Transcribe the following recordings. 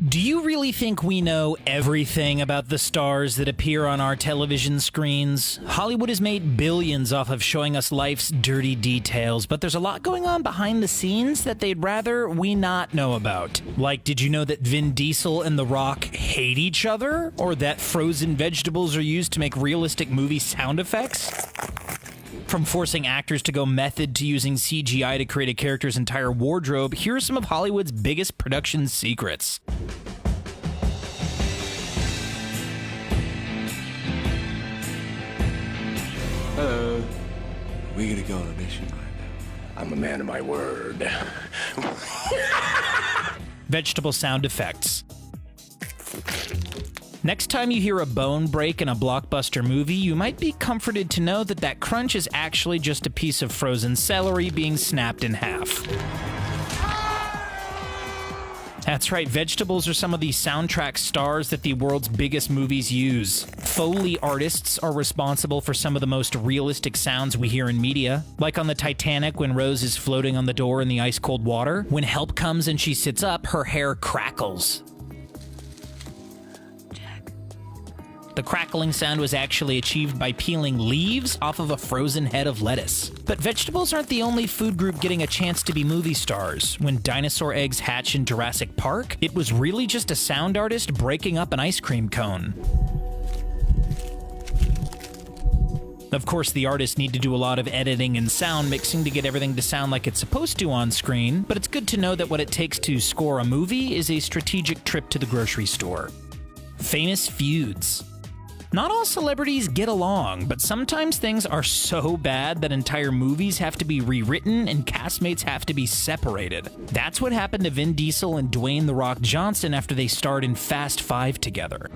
Do you really think we know everything about the stars that appear on our television screens? Hollywood has made billions off of showing us life's dirty details, but there's a lot going on behind the scenes that they'd rather we not know about. Like, did you know that Vin Diesel and The Rock hate each other? Or that frozen vegetables are used to make realistic movie sound effects? From forcing actors to go method to using CGI to create a character's entire wardrobe, here are some of Hollywood's biggest production secrets. Hello. We gotta go on a mission right now. I'm a man of my word. Vegetable sound effects. Next time you hear a bone break in a blockbuster movie, you might be comforted to know that that crunch is actually just a piece of frozen celery being snapped in half. That's right, vegetables are some of the soundtrack stars that the world's biggest movies use. Foley artists are responsible for some of the most realistic sounds we hear in media, like on the Titanic when Rose is floating on the door in the ice-cold water. When help comes and she sits up, her hair crackles. The crackling sound was actually achieved by peeling leaves off of a frozen head of lettuce. But vegetables aren't the only food group getting a chance to be movie stars. When dinosaur eggs hatch in Jurassic Park, it was really just a sound artist breaking up an ice cream cone. Of course, the artists need to do a lot of editing and sound mixing to get everything to sound like it's supposed to on screen, but it's good to know that what it takes to score a movie is a strategic trip to the grocery store. Famous feuds. Not all celebrities get along, but sometimes things are so bad that entire movies have to be rewritten and castmates have to be separated. That's what happened to Vin Diesel and Dwayne "The Rock" Johnson after they starred in Fast 5 together.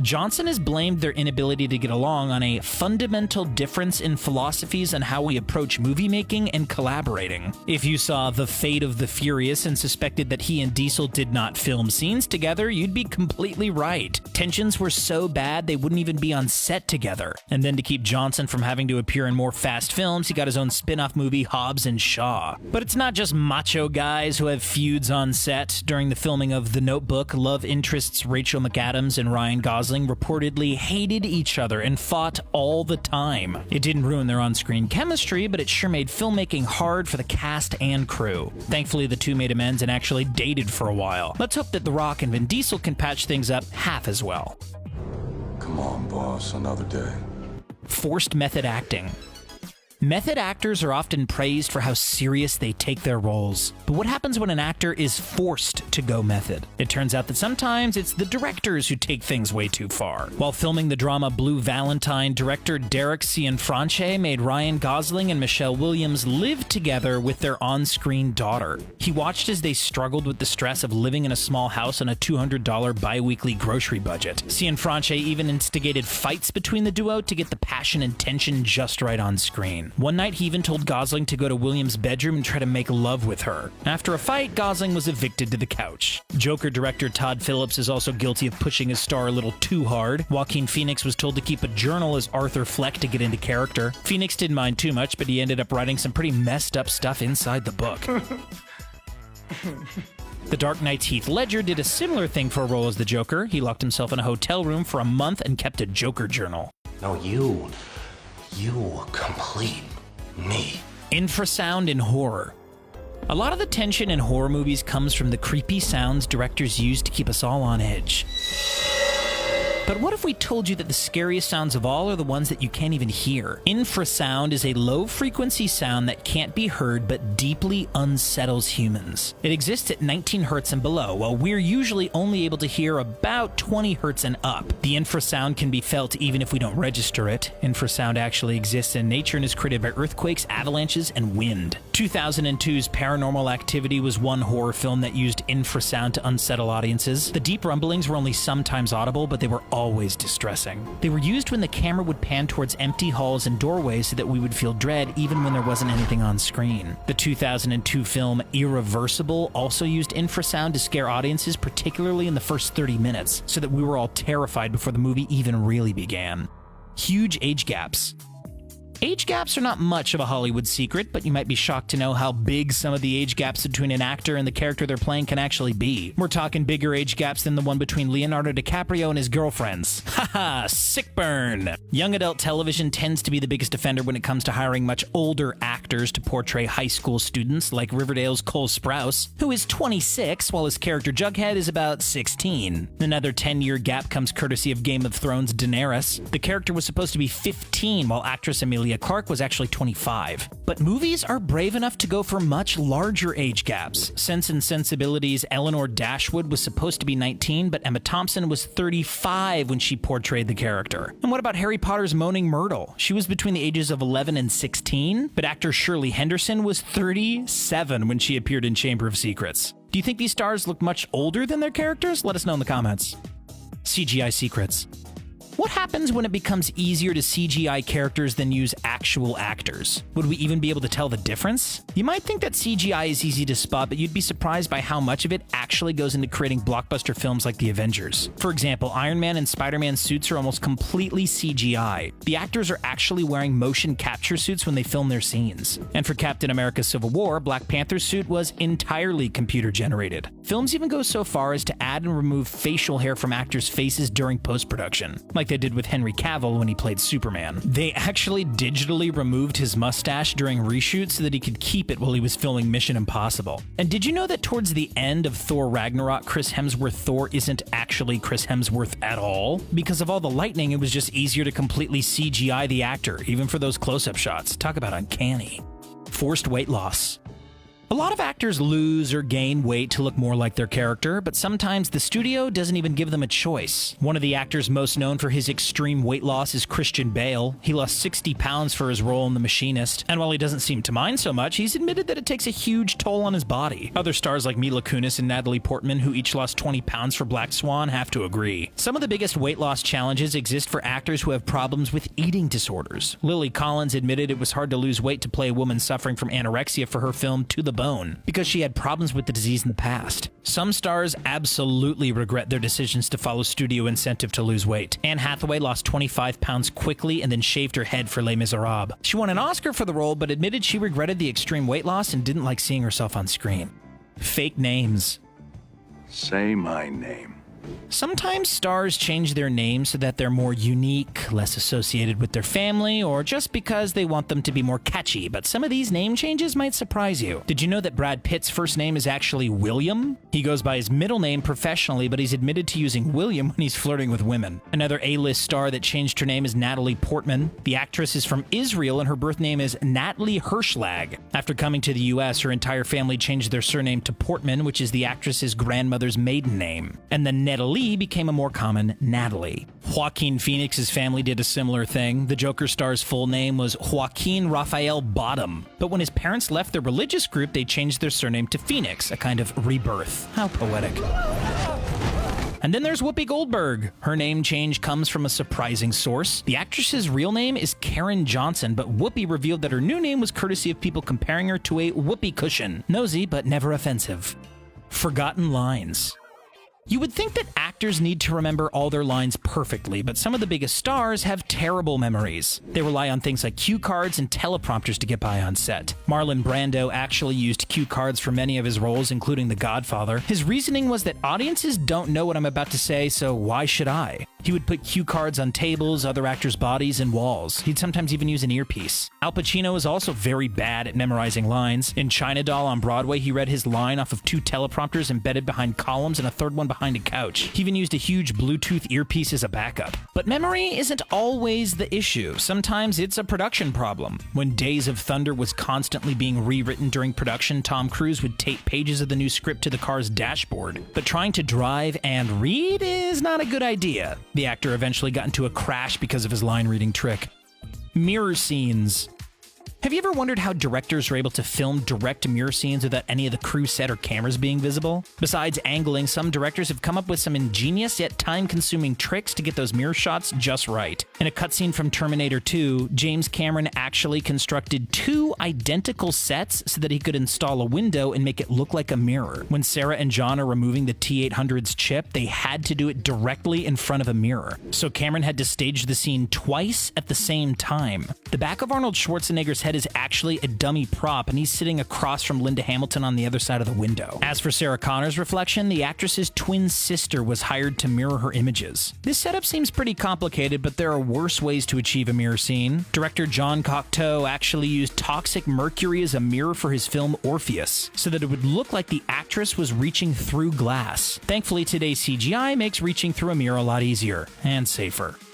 Johnson has blamed their inability to get along on a fundamental difference in philosophies on how we approach movie making and collaborating. If you saw The Fate of the Furious and suspected that he and Diesel did not film scenes together, you'd be completely right. Tensions were so bad they wouldn't even be on set together. And then to keep Johnson from having to appear in more Fast films, he got his own spin-off movie, Hobbs and Shaw. But it's not just macho guys who have feuds on set. During the filming of The Notebook, love interests Rachel McAdams and Ryan Gosling reportedly hated each other and fought all the time. It didn't ruin their on-screen chemistry, but it sure made filmmaking hard for the cast and crew. Thankfully, the two made amends and actually dated for a while. Let's hope that The Rock and Vin Diesel can patch things up half as well. Come on, boss, another day. Forced method acting. Method actors are often praised for how serious they take their roles. But what happens when an actor is forced to go method? It turns out that sometimes it's the directors who take things way too far. While filming the drama Blue Valentine, director Derek Cianfrance made Ryan Gosling and Michelle Williams live together with their on-screen daughter. He watched as they struggled with the stress of living in a small house on a $200 bi-weekly grocery budget. Cianfrance even instigated fights between the duo to get the passion and tension just right on screen. One night, he even told Gosling to go to Williams' bedroom and try to make love with her. After a fight, Gosling was evicted to the couch. Joker director Todd Phillips is also guilty of pushing his star a little too hard. Joaquin Phoenix was told to keep a journal as Arthur Fleck to get into character. Phoenix didn't mind too much, but he ended up writing some pretty messed up stuff inside the book. The Dark Knight's Heath Ledger did a similar thing for a role as the Joker. He locked himself in a hotel room for a month and kept a Joker journal. No, you complete me. Infrasound in horror. A lot of the tension in horror movies comes from the creepy sounds directors use to keep us all on edge. But what if we told you that the scariest sounds of all are the ones that you can't even hear? Infrasound is a low-frequency sound that can't be heard but deeply unsettles humans. It exists at 19 hertz and below, while we're usually only able to hear about 20 hertz and up. The infrasound can be felt even if we don't register it. Infrasound actually exists in nature and is created by earthquakes, avalanches, and wind. 2002's Paranormal Activity was one horror film that used infrasound to unsettle audiences. The deep rumblings were only sometimes audible, but they were always distressing. They were used when the camera would pan towards empty halls and doorways so that we would feel dread even when there wasn't anything on screen. The 2002 film Irreversible also used infrasound to scare audiences, particularly in the first 30 minutes, so that we were all terrified before the movie even really began. Huge age gaps. Age gaps are not much of a Hollywood secret, but you might be shocked to know how big some of the age gaps between an actor and the character they're playing can actually be. We're talking bigger age gaps than the one between Leonardo DiCaprio and his girlfriends. Haha, sick burn! Young adult television tends to be the biggest offender when it comes to hiring much older actors to portray high school students, like Riverdale's Cole Sprouse, who is 26, while his character Jughead is about 16. Another 10-year gap comes courtesy of Game of Thrones' Daenerys. The character was supposed to be 15, while actress Emilia Clarke was actually 25. But movies are brave enough to go for much larger age gaps. Sense and Sensibility's Eleanor Dashwood was supposed to be 19, but Emma Thompson was 35 when she portrayed the character. And what about Harry Potter's Moaning Myrtle? She was between the ages of 11 and 16, but actor Shirley Henderson was 37 when she appeared in Chamber of Secrets. Do you think these stars look much older than their characters? Let us know in the comments. CGI secrets. What happens when it becomes easier to CGI characters than use actual actors? Would we even be able to tell the difference? You might think that CGI is easy to spot, but you'd be surprised by how much of it actually goes into creating blockbuster films like The Avengers. For example, Iron Man and Spider-Man suits are almost completely CGI. The actors are actually wearing motion capture suits when they film their scenes. And for Captain America Civil War, Black Panther's suit was entirely computer generated. Films even go so far as to add and remove facial hair from actors' faces during post-production, like they did with Henry Cavill when he played Superman. They actually digitally removed his mustache during reshoots so that he could keep it while he was filming Mission Impossible. And did you know that towards the end of Thor Ragnarok, Chris Hemsworth Thor isn't actually Chris Hemsworth at all? Because of all the lightning, it was just easier to completely CGI the actor, even for those close-up shots. Talk about uncanny. Forced weight loss. A lot of actors lose or gain weight to look more like their character, but sometimes the studio doesn't even give them a choice. One of the actors most known for his extreme weight loss is Christian Bale. He lost 60 pounds for his role in The Machinist, and while he doesn't seem to mind so much, he's admitted that it takes a huge toll on his body. Other stars like Mila Kunis and Natalie Portman, who each lost 20 pounds for Black Swan, have to agree. Some of the biggest weight loss challenges exist for actors who have problems with eating disorders. Lily Collins admitted it was hard to lose weight to play a woman suffering from anorexia for her film To the Bone, because she had problems with the disease in the past. Some stars absolutely regret their decisions to follow studio incentive to lose weight. Anne Hathaway lost 25 pounds quickly and then shaved her head for Les Miserables. She won an Oscar for the role, but admitted she regretted the extreme weight loss and didn't like seeing herself on screen. Fake names. Say my name. Sometimes stars change their names so that they're more unique, less associated with their family, or just because they want them to be more catchy, but some of these name changes might surprise you. Did you know that Brad Pitt's first name is actually William? He goes by his middle name professionally, but he's admitted to using William when he's flirting with women. Another A-list star that changed her name is Natalie Portman. The actress is from Israel and her birth name is Natalie Hirschlag. After coming to the US, her entire family changed their surname to Portman, which is the actress's grandmother's maiden name. And then Natalie became a more common Natalie. Joaquin Phoenix's family did a similar thing. The Joker star's full name was Joaquin Raphael Bottom, but when his parents left their religious group, they changed their surname to Phoenix, a kind of rebirth. How poetic. And then there's Whoopi Goldberg. Her name change comes from a surprising source. The actress's real name is Karen Johnson, but Whoopi revealed that her new name was courtesy of people comparing her to a whoopee cushion. Nosy, but never offensive. Forgotten lines. You would think that actors need to remember all their lines perfectly, but some of the biggest stars have terrible memories. They rely on things like cue cards and teleprompters to get by on set. Marlon Brando actually used cue cards for many of his roles, including The Godfather. His reasoning was that audiences don't know what I'm about to say, so why should I? He would put cue cards on tables, other actors' bodies, and walls. He'd sometimes even use an earpiece. Al Pacino is also very bad at memorizing lines. In China Doll on Broadway, he read his line off of 2 teleprompters embedded behind columns and a third one behind a couch. He even used a huge Bluetooth earpiece as a backup. But memory isn't always the issue. Sometimes it's a production problem. When Days of Thunder was constantly being rewritten during production, Tom Cruise would tape pages of the new script to the car's dashboard. But trying to drive and read is not a good idea. The actor eventually got into a crash because of his line-reading trick. Mirror scenes. Have you ever wondered how directors are able to film direct mirror scenes without any of the crew set or cameras being visible? Besides angling, some directors have come up with some ingenious yet time-consuming tricks to get those mirror shots just right. In a cutscene from Terminator 2, James Cameron actually constructed 2 identical sets so that he could install a window and make it look like a mirror. When Sarah and John are removing the T-800's chip, they had to do it directly in front of a mirror. So Cameron had to stage the scene twice at the same time. The back of Arnold Schwarzenegger's head is actually a dummy prop, and he's sitting across from Linda Hamilton on the other side of the window. As for Sarah Connor's reflection, the actress's twin sister was hired to mirror her images. This setup seems pretty complicated, but there are worse ways to achieve a mirror scene. Director John Cocteau actually used toxic mercury as a mirror for his film Orpheus, so that it would look like the actress was reaching through glass. Thankfully, today's CGI makes reaching through a mirror a lot easier and safer.